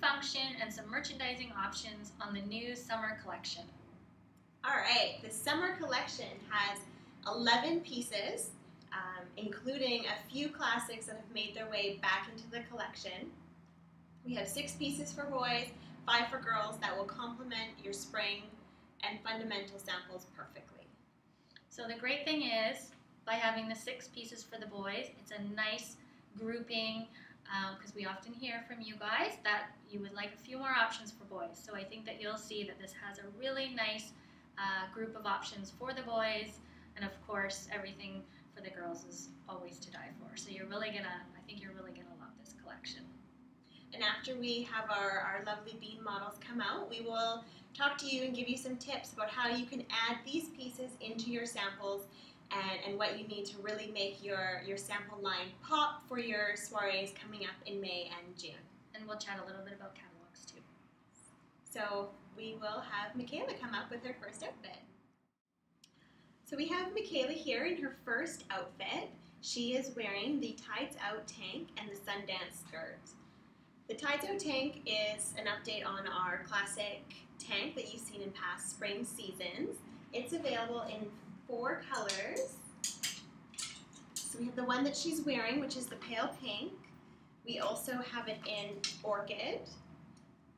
function and some merchandising options on the new summer collection. All right, the summer collection has 11 pieces, including a few classics that have made their way back into the collection. We have 6 pieces for boys, 5 for girls that will complement your spring and fundamental samples perfectly. So the great thing is, by having the 6 pieces for the boys, it's a nice grouping, because we often hear from you guys that you would like a few more options for boys. So I think that you'll see that this has a really nice group of options for the boys, and of course everything for the girls is always to die for. So you're really gonna, I think you're really gonna love this collection. And after we have our lovely bean models come out, we will talk to you and give you some tips about how you can add these pieces into your samples and what you need to really make your sample line pop for your soirees coming up in May and June. And we'll chat a little bit about catalogs too. So we will have Michaela come up with her first outfit. So we have Michaela here in her first outfit. She is wearing the Tides Out tank and the Sundance skirt. The Tides Out tank is an update on our classic tank that you've seen in past spring seasons. It's available in 4 colors. So we have the one that she's wearing, which is the pale pink. We also have it in orchid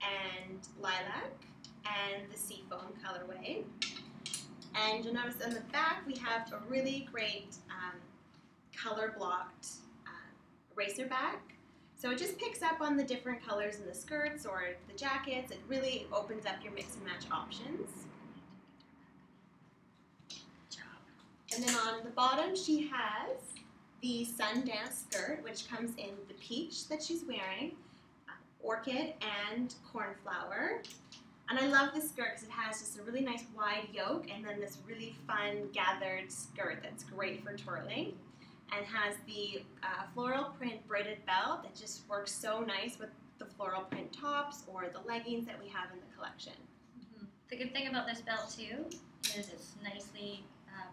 and lilac and the seafoam colorway. And you'll notice on the back we have a really great color blocked eraser back. So it just picks up on the different colors in the skirts or the jackets. It really opens up your mix and match options. And then on the bottom she has the Sundance skirt, which comes in the peach that she's wearing, orchid and cornflower. And I love this skirt because it has just a really nice wide yoke and then this really fun gathered skirt that's great for twirling. And has the floral print braided belt that just works so nice with the floral print tops or the leggings that we have in the collection. Mm-hmm. The good thing about this belt too is it's nicely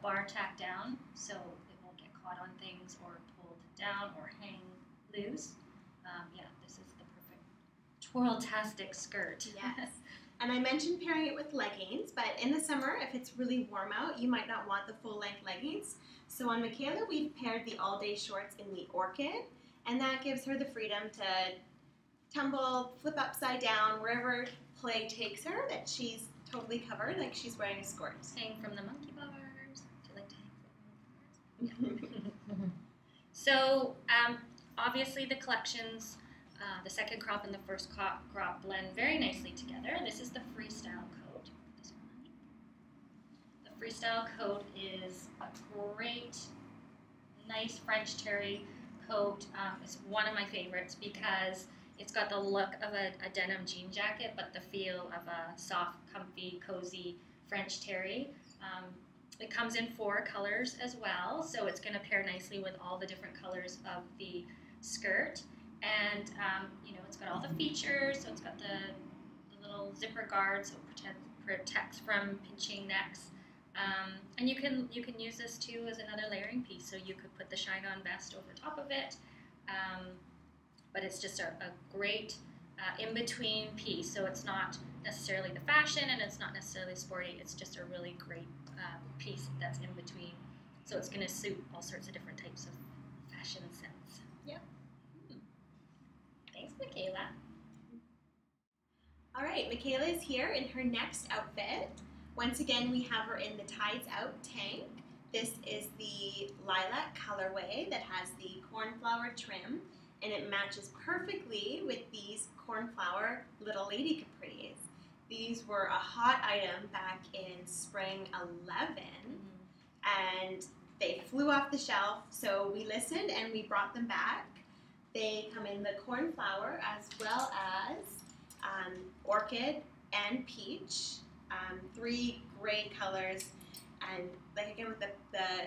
bar tacked down, so it won't get caught on things or pulled down or hang loose. Yeah, this is the perfect twirl-tastic skirt. Yes. And I mentioned pairing it with leggings, but in the summer, if it's really warm out, you might not want the full-length leggings. So on Michaela, we've paired the all-day shorts in the orchid, and that gives her the freedom to tumble, flip upside down, wherever play takes her, that she's totally covered, like she's wearing a skirt. Hang from the monkey bars. Do you like to hang from the monkey bars? Yeah. So obviously the collections, the second crop and the first crop blend very nicely together. This is the freestyle coat. This one. The freestyle coat is a great, nice French terry coat. It's one of my favorites because it's got the look of a denim jean jacket, but the feel of a soft, comfy, cozy French terry. It comes in 4 colors as well, so it's going to pair nicely with all the different colors of the skirt. And you know, it's got all the features. So it's got the little zipper guard, so it protects from pinching necks. And you can use this too as another layering piece. So you could put the shine-on vest over top of it. But it's just a great in-between piece. So it's not necessarily the fashion and it's not necessarily sporty. It's just a really great piece that's in between. So it's going to suit all sorts of different types of fashion sense. Yep. Thanks, Michaela. All right, Michaela is here in her next outfit. Once again, we have her in the Tides Out tank. This is the lilac colorway that has the cornflower trim, and it matches perfectly with these cornflower little lady capris. These were a hot item back in spring 11, and they flew off the shelf, so we listened and we brought them back. They come in the cornflower as well as orchid and peach, 3 great colors. And like again with the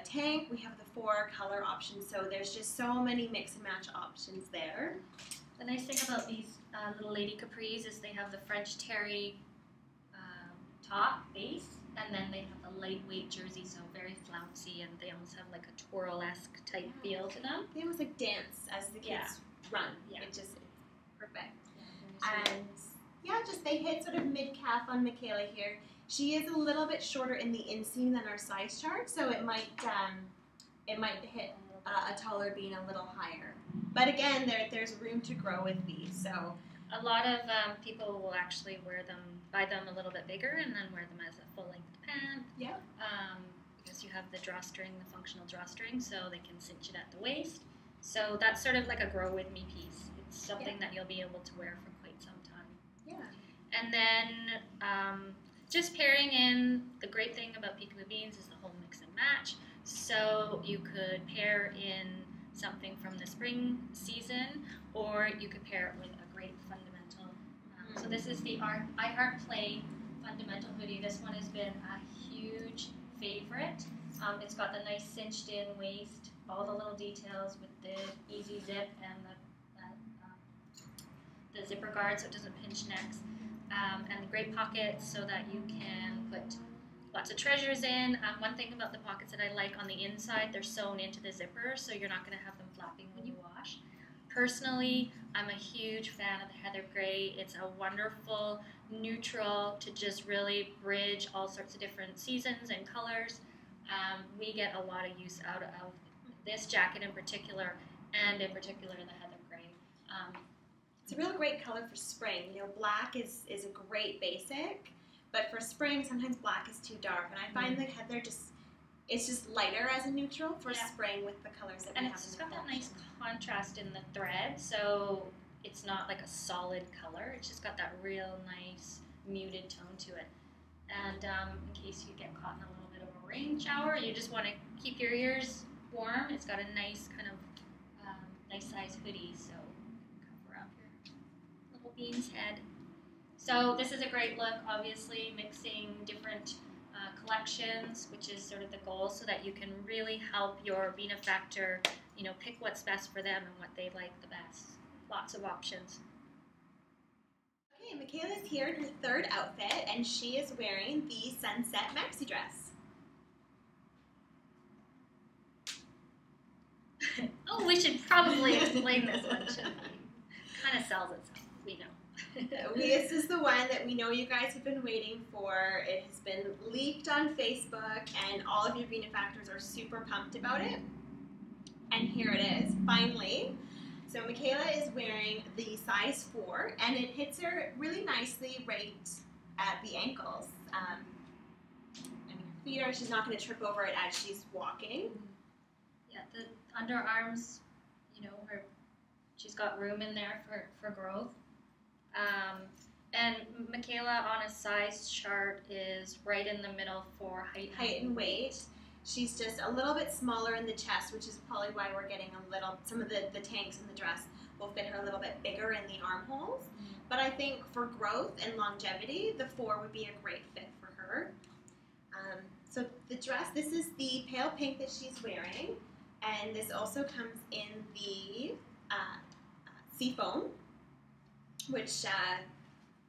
tank, we have the 4 color options, so there's just so many mix and match options there. The nice thing about these little lady capris is they have the French terry top base, and then they have the lightweight jersey, so very flouncy, and they almost have like a twirl-esque type feel to them. They almost like dance as the kids run. Yeah. It's perfect. Yeah, very And yeah, just they hit sort of mid-calf on Michaela here. She is a little bit shorter in the inseam than our size chart, so it might hit a taller bean a little higher. But again, there's room to grow with these. So a lot of people will actually buy them a little bit bigger, and then wear them as a full-length pant. Yeah. Because you have the drawstring, the functional drawstring, so they can cinch it at the waist. So that's sort of like a grow with me piece. It's something that you'll be able to wear for quite some time. Yeah. And then just pairing in, the great thing about peekaboo beans is the whole mix and match. So you could pair in something from the spring season, or you could pair it with a great fundamental. So this is the I Heart Play fundamental hoodie. This one has been a huge favorite. It's got the nice cinched in waist, all the little details with the easy zip and the zipper guard so it doesn't pinch necks, and the great pockets so that you can put lots of treasures in. One thing about the pockets that I like, on the inside they're sewn into the zipper, so you're not going to have them flapping when you wash. Personally, I'm a huge fan of the heather gray. It's a wonderful neutral to just really bridge all sorts of different seasons and colors. We get a lot of use out of this jacket in particular, and in particular the heather gray. It's a real great color for spring. You know, black is a great basic, but for spring sometimes black is too dark, and I find the heather it's just lighter as a neutral for spring with the colors that we have. And it's got that nice contrast in the thread, so it's not like a solid color. It's just got that real nice muted tone to it. And in case you get caught in a little bit of a rain shower, you just want to keep your ears warm. It's got a nice kind of nice size hoodie, so cover up your little bean's head. So this is a great look, obviously mixing different collections, which is sort of the goal, so that you can really help your benefactor, you know, pick what's best for them and what they like the best. Lots of options. Okay, Michaela's here in her third outfit, and she is wearing the Sunset Maxi dress. Oh, we should probably explain this one, shouldn't we? Kind of sells itself, we know. This is the one that we know you guys have been waiting for. It has been leaked on Facebook, and all of your benefactors are super pumped about it. And here it is, finally. So Michaela is wearing the size 4, and it hits her really nicely right at the ankles. I mean, her feet are, she's not going to trip over it as she's walking. Yeah, the underarms, you know, she's got room in there for growth. And Michaela on a size chart is right in the middle for height and weight. She's just a little bit smaller in the chest, which is probably why we're getting some of the tanks in the dress will fit her a little bit bigger in the armholes. But I think for growth and longevity, the 4 would be a great fit for her. So the dress, this is the pale pink that she's wearing, and this also comes in the seafoam, which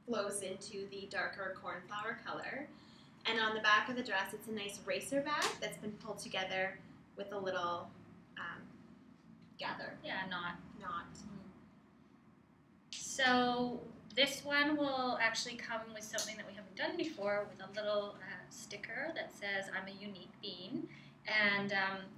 flows into the darker cornflower color. And on the back of the dress, it's a nice racer bag that's been pulled together with a little gather. Yeah, knot. So this one will actually come with something that we haven't done before, with a little sticker that says "I'm a unique bean," and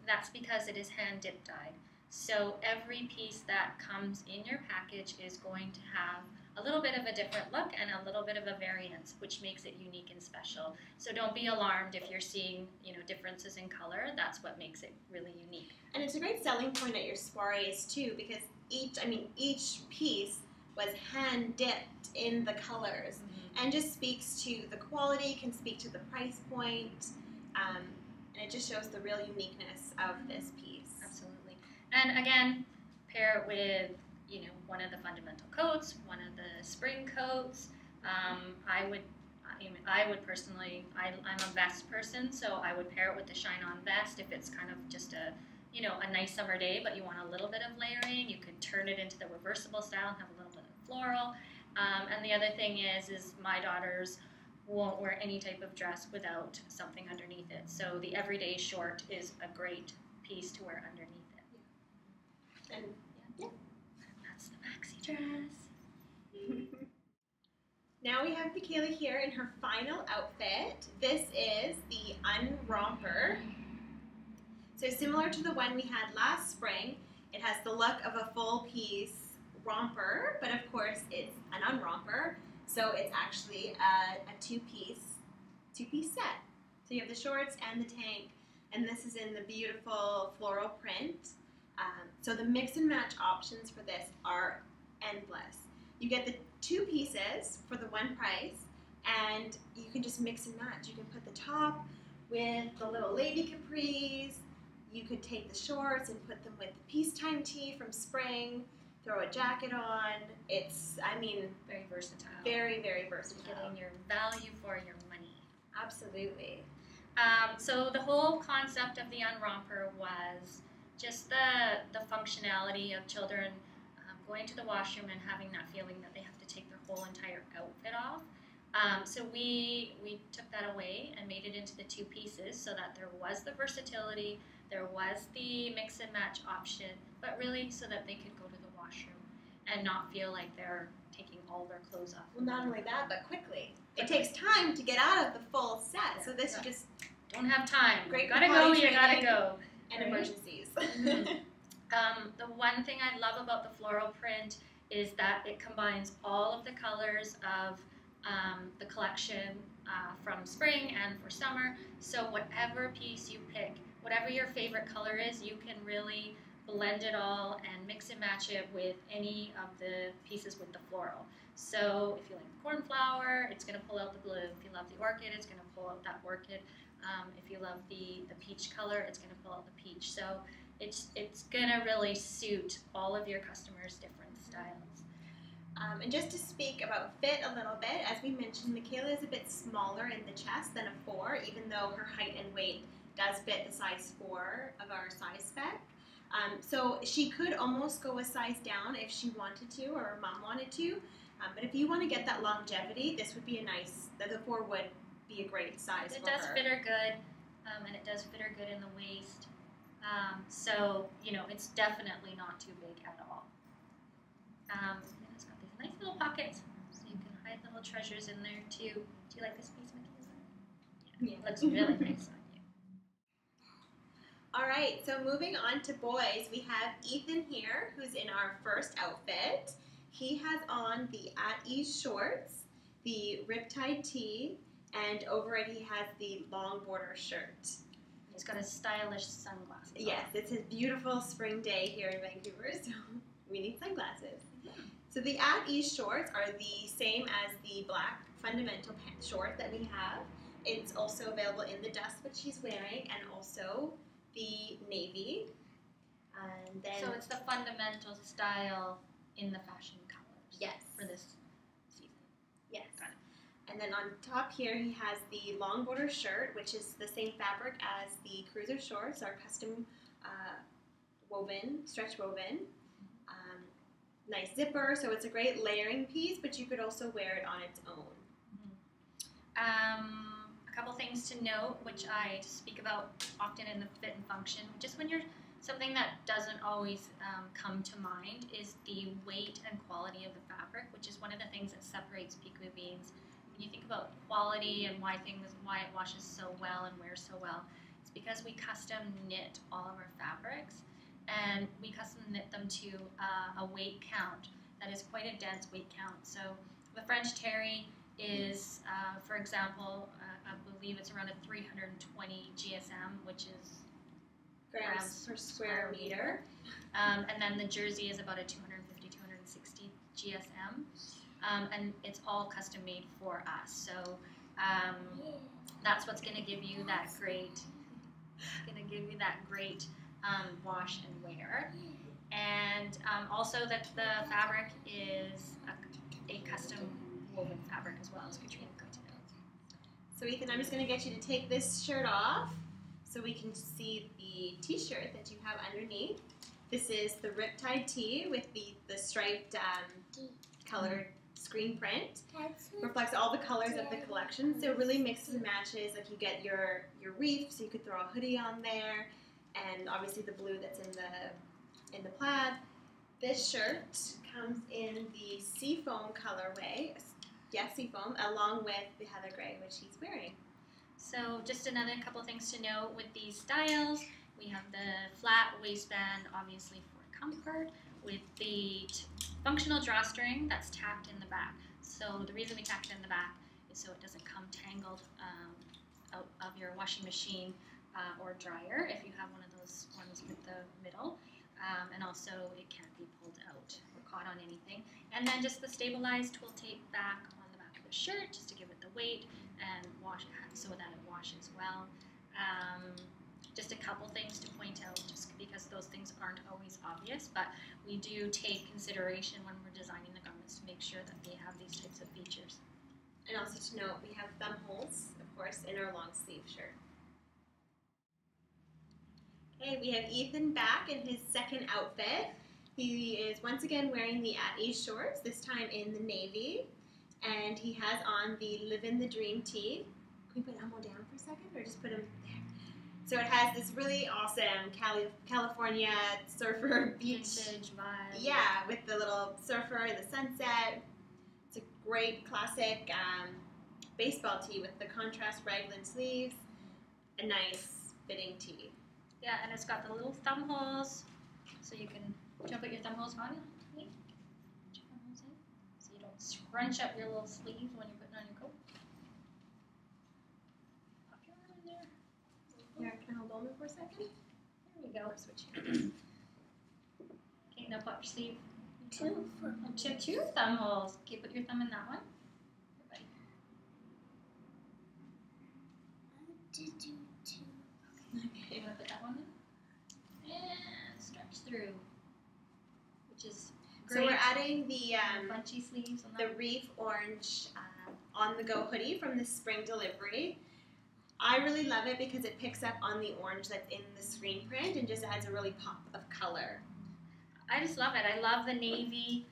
that's because it is hand dip dyed. So every piece that comes in your package is going to have a little bit of a different look and a little bit of a variance, which makes it unique and special. So don't be alarmed if you're seeing, you know, differences in color. That's what makes it really unique. And it's a great selling point at your soirees too, because each piece was hand dipped in the colors, and just speaks to the quality, can speak to the price point, and it just shows the real uniqueness of this piece. Absolutely. And again, pair it with, you know, one of the fundamental coats, one of the spring coats. I would personally, I'm a vest person, so I would pair it with the shine-on vest if it's kind of just a, you know, a nice summer day, but you want a little bit of layering. You could turn it into the reversible style and have a little bit of floral. And the other thing is my daughters won't wear any type of dress without something underneath it. So the everyday short is a great piece to wear underneath it. And that's the maxi dress. Now we have Michaela here in her final outfit. This is the Unromper. So similar to the one we had last spring, it has the look of a full piece romper, but of course it's an unromper. So it's actually a two-piece set. So you have the shorts and the tank, and this is in the beautiful floral print. So the mix and match options for this are endless. You get the two pieces for the one price, and you can just mix and match. You can put the top with the little lady capris. You could take the shorts and put them with the peacetime tee from spring, throw a jacket on. It's, I mean, Very versatile. very, very versatile. Getting your value for your money. Absolutely. So the whole concept of the Unromper was just the functionality of children going to the washroom and having that feeling that they have to take their whole entire outfit off. So we took that away and made it into the two pieces so that there was the versatility, there was the mix and match option, but really so that they could go to the washroom and not feel like they're taking all their clothes off. Well, not only that, but quickly. It takes time to get out of the full set, so this Yeah. just Don't have time. Great Gotta for go, potty you gotta training. go. and Right. emergencies. The one thing I love about the floral print is that it combines all of the colors of the collection from spring and for summer. So whatever piece you pick, whatever your favorite color is, you can really blend it all and mix and match it with any of the pieces with the floral. So if you like the cornflower, it's going to pull out the blue. If you love the orchid, it's going to pull out that orchid. If you love the peach color, it's going to pull out the peach. So it's going to really suit all of your customers' different styles. And just to speak about fit a little bit, as we mentioned, Michaela is a bit smaller in the chest than a 4, even though her height and weight does fit the size 4 of our size spec. So she could almost go a size down if she wanted to, or her mom wanted to. But if you want to get that longevity, this would be the 4 would be a great size It for does her. fit her good, and it does fit her good in the waist. So, it's definitely not too big at all. And it's got these nice little pockets, so you can hide little treasures in there too. Do you like this piece, Michaela? Yeah. It looks really nice on you. All right, so moving on to boys, we have Ethan here, who's in our first outfit. He has on the at ease shorts, the riptide tee, and over it he has the long border shirt. He's got his stylish sunglasses on. Yes, it's a beautiful spring day here in Vancouver, so we need sunglasses. So the at ease shorts are the same as the black fundamental short that we have. It's also available in the dust, which she's wearing, and also the navy. And then So it's the fundamental style in the fashion colors. Yes. For this season. yes. Got it. And then on top here he has the long border shirt, which is the same fabric as the cruiser shorts, our custom stretch woven. Nice zipper, so it's a great layering piece, but you could also wear it on its own. A couple things to note, which I speak about often in the fit and function, just when you're something that doesn't always come to mind is the weight and quality of the fabric, which is one of the things that separates Piku Beans. When you think about quality and why it washes so well and wears so well, it's because we custom knit all of our fabrics, and we custom knit them to a weight count that is quite a dense weight count. So the French terry is, for example, I believe it's around a 320 GSM, which is Grams per square meter. and then the jersey is about a 250, 260 GSM. And it's all custom made for us. So that's what's going to give you that great, wash and wear. And also that the fabric is a custom woven fabric as well, as Katrina pointed out. So Ethan, I'm just going to get you to take this shirt off so we can see the t-shirt that you have underneath. This is the riptide tee with the striped colored screen print. Reflects all the colors of the collection, so it really mixes and matches. Like you get your reef, so you could throw a hoodie on there, and obviously the blue that's in the plaid. This shirt comes in the seafoam colorway, Yeah, seafoam, along with the heather gray, which he's wearing. So just another couple things to note with these styles. We have the flat waistband, obviously for comfort, with the functional drawstring that's tacked in the back. So the reason we tacked it in the back is so it doesn't come tangled out of your washing machine or dryer if you have one of those ones with the middle. And also it can't be pulled out or caught on anything. And then just the stabilized twill tape back on the back of the shirt just to give it the weight and wash so that it washes well. Just a couple things to point out just because those things aren't always obvious, but we do take consideration when we're designing the garments to make sure that they have these types of features. And also to note, we have thumb holes, of course, in our long sleeve shirt. Okay, we have Ethan back in his second outfit. He is once again wearing the At Ease shorts, this time in the navy. And he has on the Livin' the Dream tee. Can we put Elmo down for a second or just put him there? So it has this really awesome California surfer beach. Vintage vibe. Yeah, with the little surfer and the sunset. It's a great classic baseball tee with the contrast raglan sleeves. A nice fitting tee. Yeah, and it's got the little thumb holes, so you can jump at your thumb holes on. So you don't scrunch up your little sleeves when you're putting on your coat. Pop your arm in there. Here, can I hold on for a second? There we go. Switch. Okay, now pop your sleeve. Two thumb holes. Okay, put your thumb in that one. Here, buddy. Okay, you want to put that one in? And stretch through, which is great. So we're adding the bunchy sleeves on the that. Reef Orange on-the-go hoodie from the spring delivery. I really love it because it picks up on the orange that's in the screen print and just adds a really pop of color. I just love it. I love the navy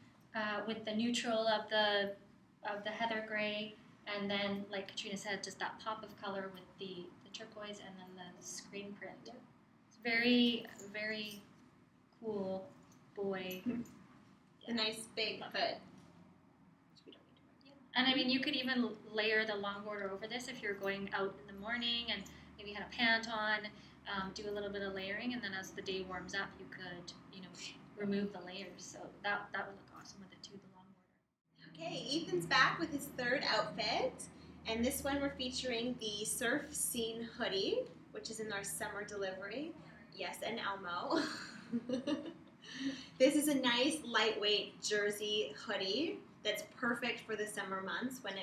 with the neutral of the heather gray, and then like Katrina said, just that pop of color with the turquoise and then the screen print. Yep. It's very, very cool boy. The nice big hood. And I mean, you could even layer the long border over this if you're going out in the morning and maybe had a pant on, do a little bit of layering, and then as the day warms up, you could, remove the layers. So that would look awesome with it too, the long border. Okay, Ethan's back with his third outfit, and this one we're featuring the Surf Scene hoodie, which is in our summer delivery. Yes, and Elmo. This is a nice lightweight jersey hoodie that's perfect for the summer months when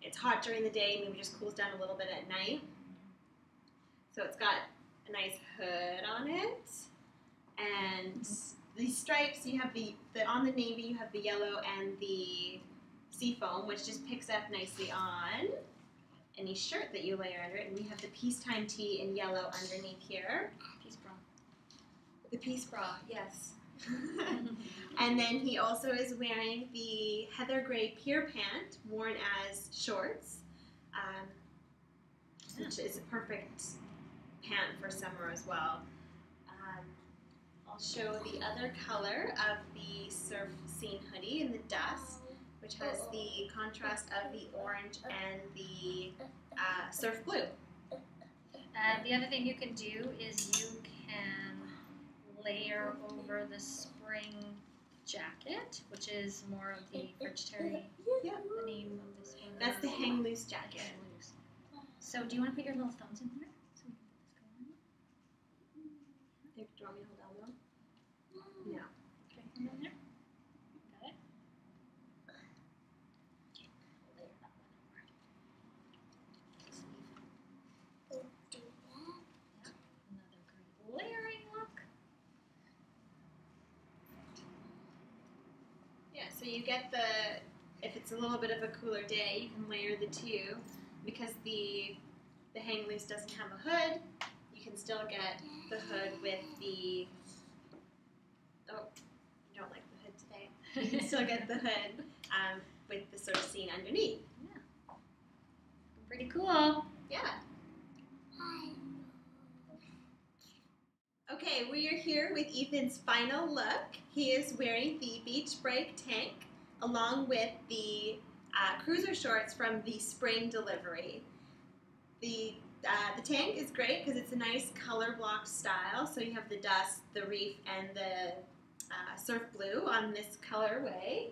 it's hot during the day, maybe just cools down a little bit at night. So it's got a nice hood on it, and these stripes, you have on the navy you have the yellow and the seafoam, which just picks up nicely on any shirt that you layer under it. And we have the peacetime tee in yellow underneath here. Peace bra. The peace bra, yes. And then he also is wearing the heather gray pier pant worn as shorts, which is a perfect pant for summer as well. I'll show the other color of the Surf Scene hoodie in the dust, which has the contrast of the orange and the surf blue. The other thing you can do is you can layer over the spring jacket, which is more of the French terry. Yeah. The name of this one. That's the hang loose jacket. Hang loose. So do you want to put your little thumbs in there so we can put this going on? Do you want me to hold Elmo? No. Okay, come in there. Got it? Okay, we'll layer that one over. Another great layering look. Yeah, so you get if it's a little bit of a cooler day, you can layer the two. Because the hang loose doesn't have a hood, you can still get the hood with the, oh, you don't like the hood today. You can still get the hood with the Surf Scene underneath. Yeah. Pretty cool. Yeah. Okay, we are here with Ethan's final look. He is wearing the Beach Break tank along with the cruiser shorts from the spring delivery. The tank is great because it's a nice color block style. So you have the dust, the reef, and the surf blue on this colorway.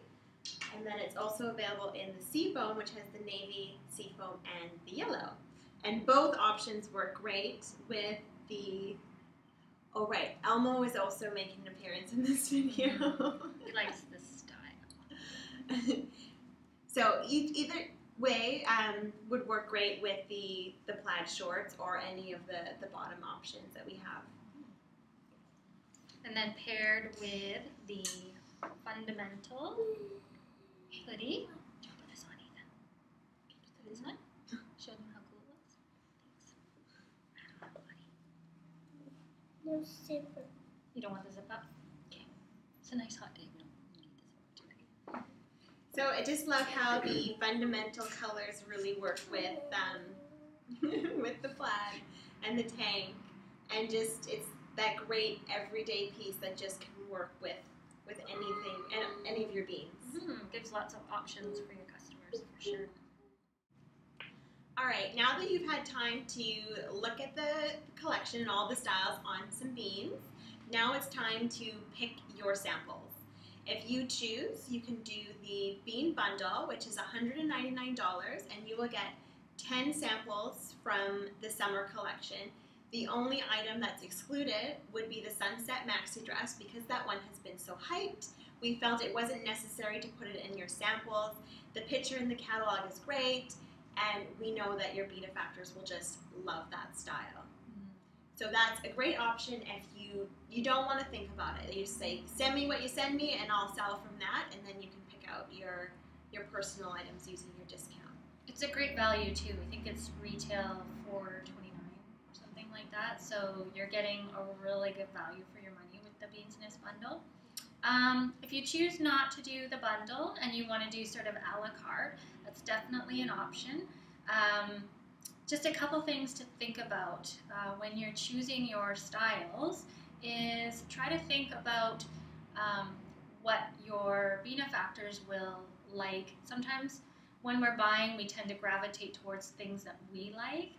And then it's also available in the seafoam, which has the navy, seafoam, and the yellow. And both options work great with the... Oh, right. Elmo is also making an appearance in this video. He likes this style. So either way would work great with the plaid shorts or any of the bottom options that we have. And then paired with the fundamental hoodie. Do you want to put this on, Ethan? Can you put this on? Show them how cool it looks. Thanks. I don't know, buddy. No zipper. You don't want the zip up? Okay. It's a nice hot day. We don't need the zip up today. So I just love how the fundamental colors really work with with the plaid and the tank, and just it's that great everyday piece that just can work with anything and any of your beans. Gives lots of options for your customers, for sure. All right, now that you've had time to look at the collection and all the styles on some beans, now it's time to pick your samples. If you choose, you can do the bean bundle, which is $199, and you will get 10 samples from the summer collection. The only item that's excluded would be the Sunset Maxi Dress because that one has been so hyped. We felt it wasn't necessary to put it in your samples. The picture in the catalog is great, and we know that your benefactors will just love that style. So that's a great option if you don't want to think about it. You say, send me what you send me and I'll sell from that, and then you can pick out your personal items using your discount. It's a great value too. I think it's retail $4.29 or something like that. So you're getting a really good value for your money with the Beansness bundle. If you choose not to do the bundle and you want to do sort of a la carte, that's definitely an option. Just a couple things to think about when you're choosing your styles is try to think about what your benefactors will like. Sometimes when we're buying, we tend to gravitate towards things that we like.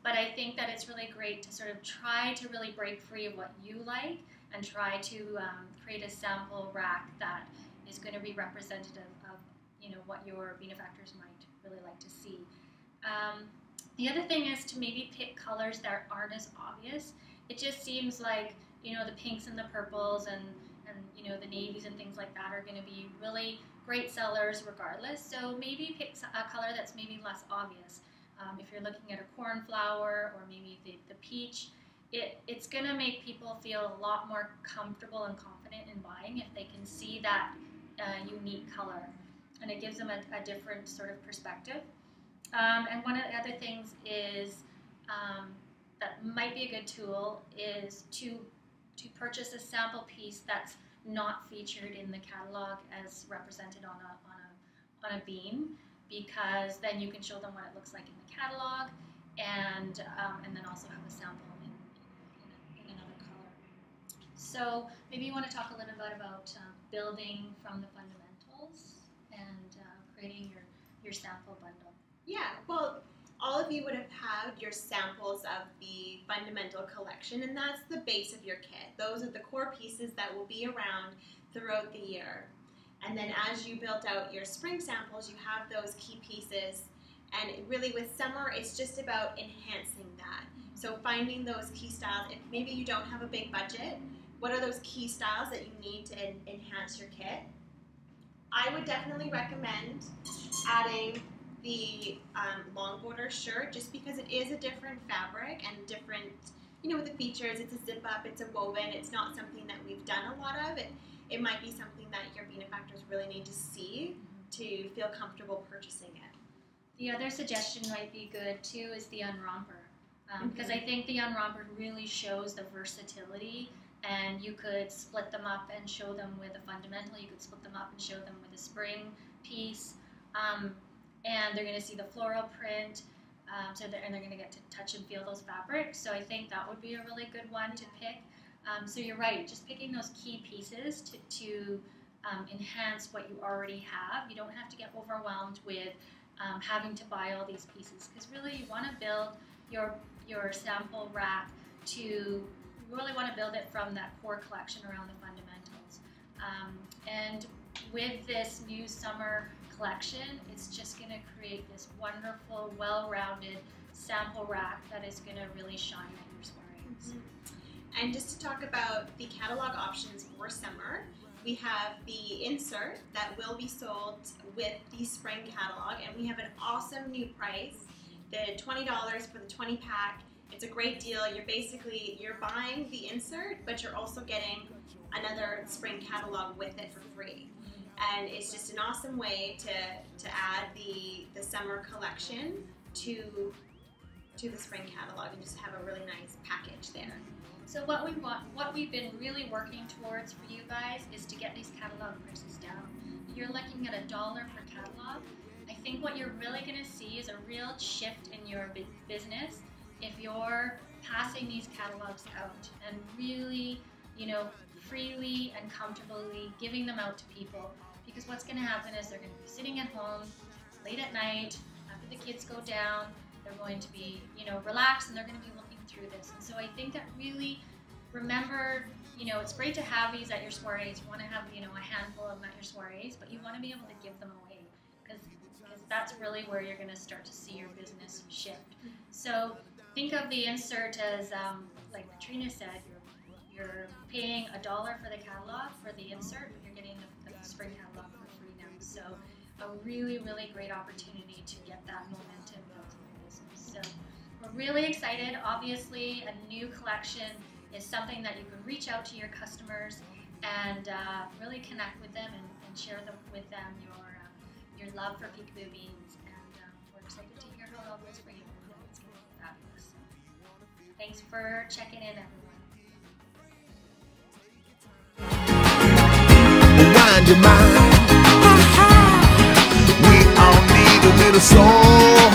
But I think that it's really great to sort of try to really break free of what you like and try to create a sample rack that is going to be representative of what your benefactors might really like to see. The other thing is to maybe pick colors that aren't as obvious. It just seems like the pinks and the purples and the navies and things like that are going to be really great sellers regardless. So maybe pick a color that's maybe less obvious. If you're looking at a cornflower or maybe the peach, it's going to make people feel a lot more comfortable and confident in buying if they can see that unique color, and it gives them a different sort of perspective. And one of the other things is that might be a good tool is to purchase a sample piece that's not featured in the catalog as represented on a bean, because then you can show them what it looks like in the catalog, and then also have a sample in another color. So maybe you want to talk a little bit about building from the fundamentals and creating your sample bundle. Yeah, well, all of you would have had your samples of the fundamental collection, and that's the base of your kit. Those are the core pieces that will be around throughout the year. And then as you build out your spring samples, you have those key pieces. And really with summer, it's just about enhancing that. So finding those key styles. If maybe you don't have a big budget, what are those key styles that you need to enhance your kit? I would definitely recommend adding the long border shirt, just because it is a different fabric and different, with the features. It's a zip up, it's a woven, it's not something that we've done a lot of. It might be something that your benefactors really need to see to feel comfortable purchasing it. The other suggestion might be good too is the unromper, because I think the unromper really shows the versatility, and you could split them up and show them with a fundamental, you could split them up and show them with a spring piece, and they're going to see the floral print, and they're going to get to touch and feel those fabrics. So I think that would be a really good one to pick. So you're right, just picking those key pieces to enhance what you already have. You don't have to get overwhelmed with having to buy all these pieces, because really you want to build your sample rack you really want to build it from that core collection around the fundamentals. And with this new summer collection, it's just going to create this wonderful, well-rounded sample rack that is going to really shine at your soirees. Mm-hmm. And just to talk about the catalog options for summer, we have the insert that will be sold with the spring catalog, and we have an awesome new price, the $20 for the 20 pack. It's a great deal. You're buying the insert, but you're also getting another spring catalog with it for free. And it's just an awesome way to add the summer collection to the spring catalog and just have a really nice package there. So what we've been really working towards for you guys is to get these catalog prices down. You're looking at $1 per catalog. I think what you're really going to see is a real shift in your business if you're passing these catalogs out and really, freely and comfortably giving them out to people. Because what's going to happen is they're going to be sitting at home late at night after the kids go down. They're going to be, relaxed, and they're going to be looking through this. And so I think that really, remember, it's great to have these at your soirees. You want to have, a handful of them at your soirees, but you want to be able to give them away, because that's really where you're going to start to see your business shift. So think of the insert as, like Katrina said, you're paying $1 for the catalog for the insert, but you're getting the spring catalog for free now. So a really, really great opportunity to get that momentum built in your business. So we're really excited. Obviously, a new collection is something that you can reach out to your customers and really connect with them and share with them your love for Peekaboo Beans. And we're excited to hear how it all goes for you. It's going to be fabulous. Thanks for checking in, everyone. Wind your mind. We all need a little soul.